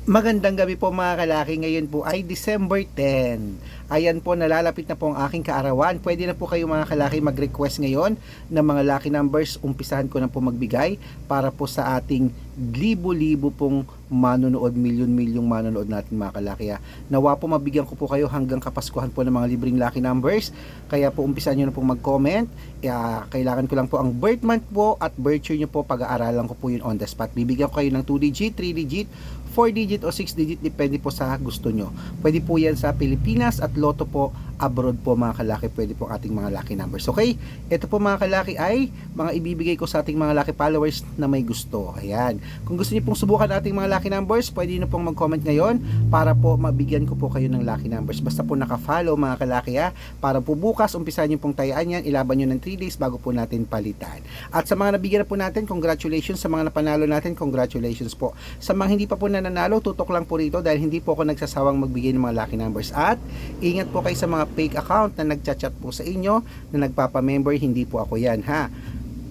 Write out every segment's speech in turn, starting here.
Magandang gabi po mga kalaki. Ngayon po ay December 10. Ayan po, nalalapit na po ang aking kaarawan. Pwede na po kayo mga kalaki mag-request ngayon ng mga lucky numbers. Umpisahan ko na po magbigay para po sa ating libo-libo pong manonood, milyon-milyong manonood natin mga kalaki. Nawa po mabigyan ko po kayo hanggang kapaskuhan po ng mga libreng lucky numbers. Kaya po umpisahan nyo na pong mag-comment. Kailangan ko lang po ang birth month po at birth year nyo po. Pag-aaralan ko po yun on the spot. Bibigyan ko kayo ng 2 digit, 3 digit, 4 digit o 6 digit, depende po sa gusto nyo. Pwede po yan sa Pilipinas at loto po abroad po mga kalaki. Pwede po ating mga lucky numbers. Okay? Ito po mga kalaki ay mga ibibigay ko sa ating mga lucky followers na may gusto. Ayan. Kung gusto niyo pong subukan ating mga lucky numbers, pwede niyo pong mag-comment ngayon para po mabigyan ko po kayo ng lucky numbers. Basta po naka-follow mga kalaki para po bukas umpisahan niyo pong tayaan yan. Ilaban niyo ng 3 days bago po natin palitan. At sa mga nabigyan na po natin, congratulations. Sa mga napanalo natin, congratulations po. Sa mga hindi pa po nananalo, tutok lang po rito dahil hindi po ako nagsasawang magbigay ng mga lucky numbers. At ingat po kayo sa mga fake account na nagchat-chat po sa inyo, na nagpapa-member, hindi po ako yan ha.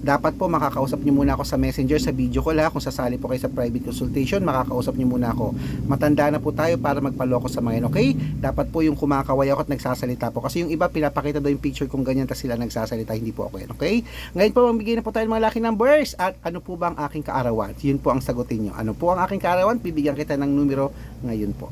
Dapat po makakausap nyo muna ako sa messenger, sa video call ha. Kung sasali po kayo sa private consultation, makakausap nyo muna ako. Matanda na po tayo para magpaloko sa mga yan, okay? Dapat po yung kumakaway ako at nagsasalita po. Kasi yung iba, pinapakita daw yung picture kung ganyan, tas sila nagsasalita, hindi po ako yan, okay? Ngayon po, magbigay na po tayo ng mga lucky numbers. At ano po ba ang aking kaarawan? Yun po ang sagutin nyo. Ano po ang aking kaarawan? Bibigyan kita ng numero ngayon po.